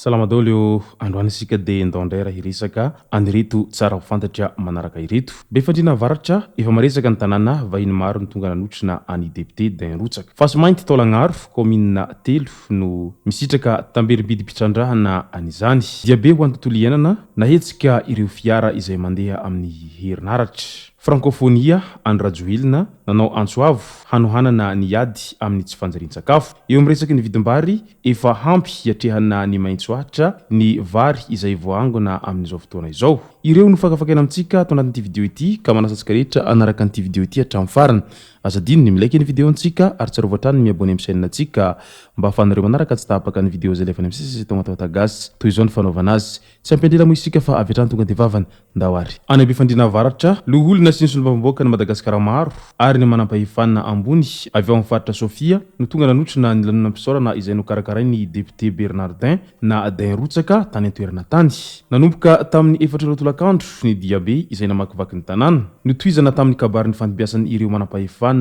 Salama daoleo androany sika de ndondray raha hiresaka anireto tsara ho fantatra manaraka ireto. Be fandrina varatra efa maresaka ny tanàna vahiny maro ny tonga nanotrina any député d'un Rotsaka. Fasimainty Taolagnaro commune 3 no misitraka tamberibidy pitrandrahana an'izany. Diabe ho an'ny tontolo iainana nahetsika ireo fiara izay mandeha amin'ny herinaratra. Francophonia andrajoilina nanao antsoavo hanohanana ny ady amin'ny tsy fanjarian-tsakafo. Eo amin'ny resaky ny vidim-bary efa hampy hiatrehana ny maintsoahatra ny vary izay voangona amin'izao fotoana izao. Ireo no fakafakena amintsika ato anatin'ity video ity ka manasantsika rehetra anaraka an'ity video ity hatramin'ny farany. Azadino ny milaiky ny video antsika ary tsara voatrany ny abonneo amin'ny chaîne antsika mba ahafahanareo manaraka tsy tapaka ny video zay lefany amin'ny sisy WATAWATA GASY toy izao ny fanaovana azy. Tsy ampendrela mo isika fa avy hatrany tonga de vavany ndawary. Any be fandrina varatra loholona sy ny solombavam-bahoaka ny Madagasikara maro ary ny manam-pahefana ambony avy ao amin'ny faritra Sofia no tonga nanotrina ny lanonam-pisaorana izay nokarakarainy député Bernardin na d'un Rotsaka tany an-toerana tany. Nanomboka tamin'ny 4 tolakandro ny diabe izay namakivaky ny tanàna notohizana tamin'ny kabarin'ny fantombiasan'ny ireo manam-pahefana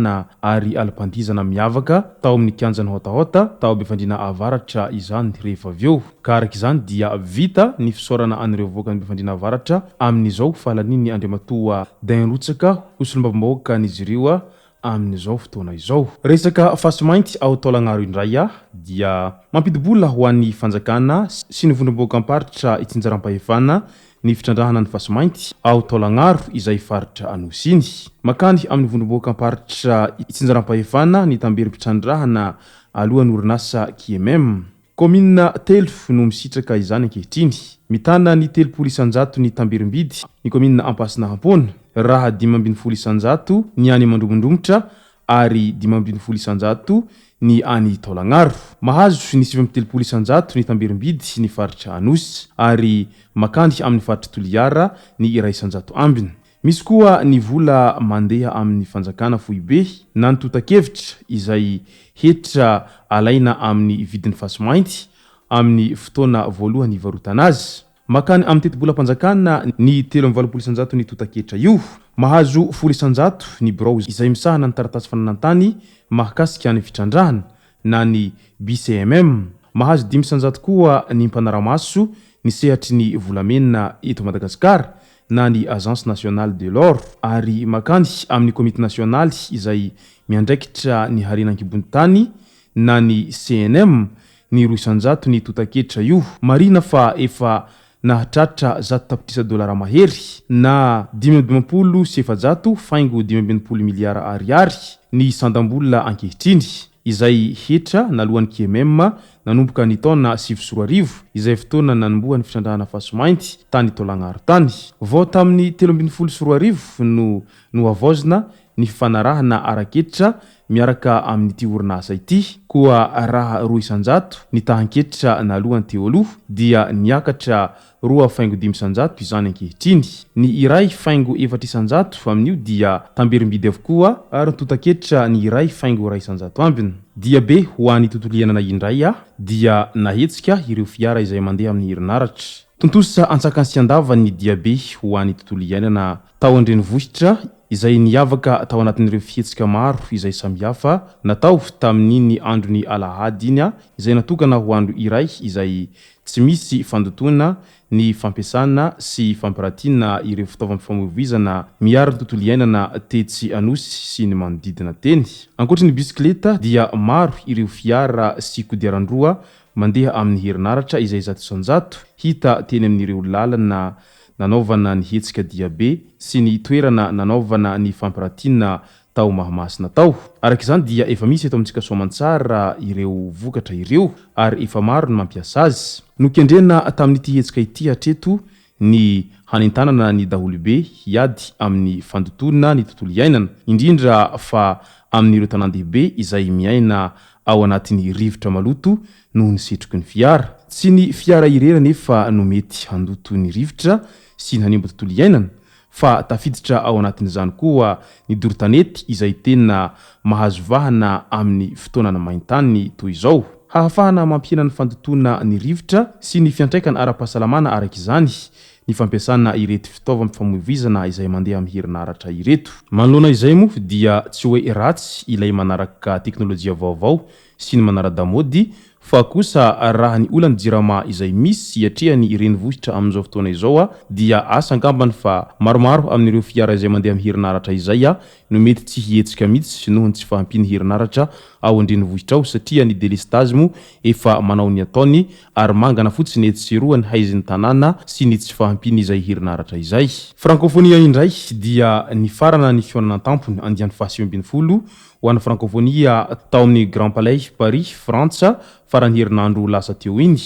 ary alapandizana miavaka tao amin'ny kianjany WATAWATA tao be fandrina avaratra izany rehefa avy eo. Ka araka izany dia vita ny fisaorana an'ireo voaka ny be fandrina avaratra amin'izao fahalaniny andriamatoa d'un Rotsaka ho solombavam-bahoaka n'izy ireo amin'izao fotoana izao. Resaka fasimainty ao Taolagnaro indray dia mampidibola ho an'ny fanjakana sy ny vondrom-bahoaka amparitra itsinjaram-pahefana ny fitrandrahana ny fasimainty ao Taolagnaro izay faritra Anosiny. Makany amin'ny vondrom-bahoaka amparitra itsinjaram-pahefana ny tamberim-pitrandrahana alohan'ny orinasa KMM. Commune 3 no misitraka izany ankehitriny. Mitana ny 300 isanjato ny tamberim-bidy ny commune ampasina hampona raha 520 isanjato ny any mandromondromotra ary 520 isanjato ny any Taolagnaro. Mahazo ny 730 isanjato ny tamberim-bidy ny faritra Anosy ary makany amin'ny faritra Toliara ny 1 isanjato ambiny. Misy koa ny vola mandeha amin'ny fanjakana foibe na ny totakevitra izay hetra alaina amin'ny vidin'ny fasimainty amin'ny fotoana voalohany ivarotana azy. Makany amin'ny teti-bola mpanjakana ny 320 isanjato ny totaketra io. Mahazo 10 isanjato ny birao izay misahana ny taratasy fananantany mahakasika ny fitrandrahana na ny BCMM. Mahazo 5 isanjato koa ny mpanaramaso ny sehatry ny volamena eto Madagasikara na ny Agence Nationale de l'Or ary makany amin'ny Comité National izay miandraikitra ny harenan-kibon'ny tany na ny CNM ny 2 isanjato ny totaketra io. Marina fa efa nahatratra $100 mahery na 520 sy efajato faingo 520 miliara ariary ny sandam-bola ankehitriny izay hetra nalohan'ny KMM nanomboka ny taona 2024 izay fotoana nanombohan'ny fitrandrahana fasimainty tany Taolagnaro tany. Vao tamin'ny 2024 no avozina ny fanarahana araketra miaraka amin'ity orinasa ity koa raha 2 isanjato ny tahanketra nalohany teo aloha dia niakatra 2.5 isanjato izany ankehitriny. Ny iray faingo 4 isanjato amin'io dia tamberim-bidy avokoa ary totaketra ny iray faingo 1 isanjato ambiny. Diabe ho an'ny tontolo iainana indray dia nahetsika ireo fiara izay mandeha amin'ny herinaratra. Tontosa antsakany sy andava ny diabe ho an'ny tontolo iainana tao an-drenivohitra izay niavaka tao anatin'ireo fihetsika maro izay samihafa natao tamin'iny andro ny alahady iny izay natokana ho andro iray izay tsy misy fandotona ny fampiasana sy fampiratina ireo fitaovam-pifamoivoizana miaro ny tontolo iainana tetsy Anosy sy ny manodidina teny. Ankoatra ny bisikileta dia maro ireo fiara sy kodiaran-droa mandeha amin'ny herinaratra izay 100 isanjato hita teny amin'ireo lalana nanaovana ny hetsika diabe sy ny toerana nanaovana ny fampiratina tao mahamasina tao. Araka izany dia efa misy eto amintsika soamantsara ireo vokatra ireo ary efa maro ny mampiasa azy. Nokendrena tamin'ity hetsika ity hatreto ny hanentanana ny daholobe hiady amin'ny fandotona ny tontolo iainana indrindra fa amin'ireo tanàn-dehibe izay miaina ao anatin'ny rivotra maloto noho ny setroky ny fiara. Tsy ny fiara irera nefa no mety handoto ny rivotra sy ny hanimba tontolo iainana, fa tafiditra ao anatin'izany koa ny dorotanety izay tena mahazo vahana amin'ny fotoanana maintany toy izao. Hahafahana mampihena ny fandotona ny rivotra sy ny fiantraikany ara-pahasalamana araka izany ny fampiasana ireto fitaovam-pifamoivoizana izay mandeha amin'ny herinaratra ireto. Manoloana izay moa dia tsy hoe ratsy ilay manaraka teknôlôjia vaovao sy ny manara-damôdy, fa kosa raha ny olana jirama izay misy iatrehany renivohitra amin'izao fotoana izao dia asa angambany fa maromaro amin'ireo fiara izay mandeha amin'ny herinaratra izay no mety tsy hihetsika mihitsy noho ny tsy fahampiany herinaratra ao an-drenivohitra ao, satria ny délestage mo efa manao ny ataony ary mangana fotsiny etseroany haiziny tanàna sy ny tsy fahampiany izay herinaratra izay. Francophonie indray dia ny farana ny fionana tampony andiany fahasivy-ambinifolo ho an'ny Francophonie tao amin'ny Grand Palais Paris, Frantsa farany herinandro lasa teo iny.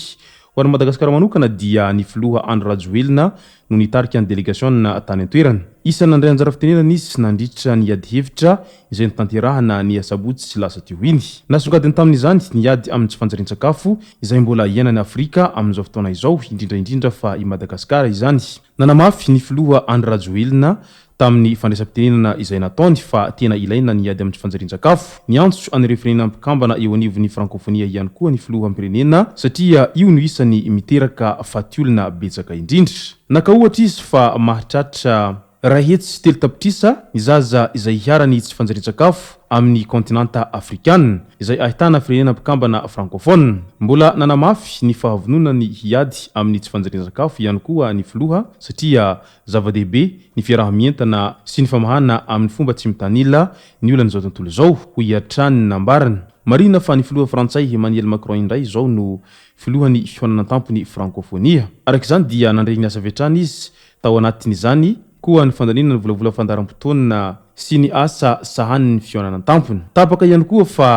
Ho an'ny Madagasikara manokana dia ny filoha Andro Rajoelina no nitarika ny délégation tany an-toerana. Isany nandray anjara fitenenana izy nandritra ny ady hevitra izay nitanterahana ny asabotsy lasa teo iny. Nasongadiny tamin'izany ny ady amin'ny tsy fanjarian-tsakafo izay mbola iainany Afrika amin'izao fotoana izao, indrindra fa i Madagasikara izany. Nanamafy ny filoha Andro Rajoelina tamin'ny fandraisam-pitenenana izay nataony fa tena ilaina ny ady amin'ny tsy fanjarian-tsakafo. Ny antso an'ireo firenena mpikambana eo anivon'ny Francophonie ihany koa ny filoham-pirenena satria io no isany miteraka fatiolona betsaka indrindra. Naka ohatra izy fa mahatratra raha hetsy telo tapitrisa ny zaza izay hiarany tsy fanjarian-tsakafo amin'ny kontinanta afrikana izay ahitana firenena mpikambana francophone. Mbola nanamafy ny fahavononany hiady amin'ny tsy fanjarian-tsakafo ihany koa ny filoha satria zava-dehibe ny fiarahamientana sy ny famahana amin'ny fomba tsy mitanila ny olan'izao tontolo izao ho hiatrany nambarana. Marina fa ny filoha frantsay Emmanuel Macron indray izao no filohan'ny fionana tampony Francophonie. Araka izany dia nandray ny asa vetrany izy tao anatin'izany koa ny fandaninana ny volavola fandaharam-potoana sy ny asa sahaniny fionana tampony. Tapaka ihany koa fa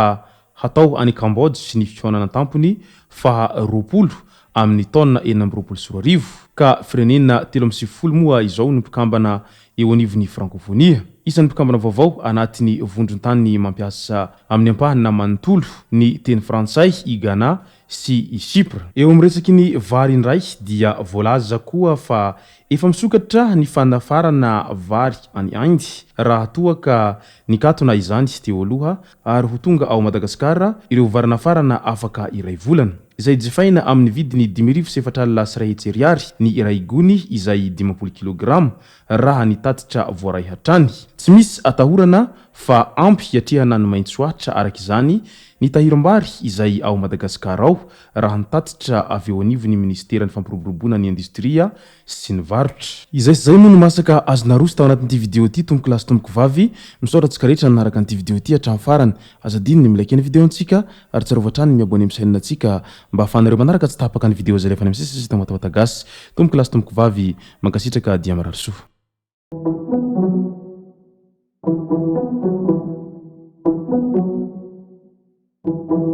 hatao any Cambodge sy ny fionana tampony fa 20 amin'ny taona 2024 ka firenena 30 moa izao no mpikambana eo anivon'ny Francophonie. Isan'ny mpikambana vaovao anatin'ny vondron-tany mampiasa amin'ny ampahana manontolo ny teny frantsay i Ghana sy i Chypre. Eo amin'resaky ny vary indray dia voalaza koa fa efa misokatra ny fanafarana vary any Inde raha toa ka nikatona izany teo aloha ary ho tonga ao Madagasikara ireo vary nafarana afaka iray volana izay jifaina amin'ny vidiny 10,700 ny iray gony izay 20 kg raha nitatitra voaray hatrany. Tsy misy atahorana fa ampy hiatrehana ny maintsoahitra araka izany ny tahirim-bary izay ao Madagasikara ao raha nitatitra avy eo anivon'ny ministeran'ny fampiroboroboana ny industria sy ny varotra. Izay sy zay moa no masaka azona roso tao anatin'ity video ity tomboko lasy tomboko vavy misaotratsika rehetra nanaraka an'ity video ity hatramin'ny farany. Azadiny ny milike ny videontsika ary tsarovatrany miabone amin'ny chaîne tsika mba ahafahanareo manaraka tsy tapaka ny video zay rehefa ny misy sisy WATAWATA GASY. Tomboko lasy tomboko vavy mankasitraka dia marary soa.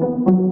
Thank you.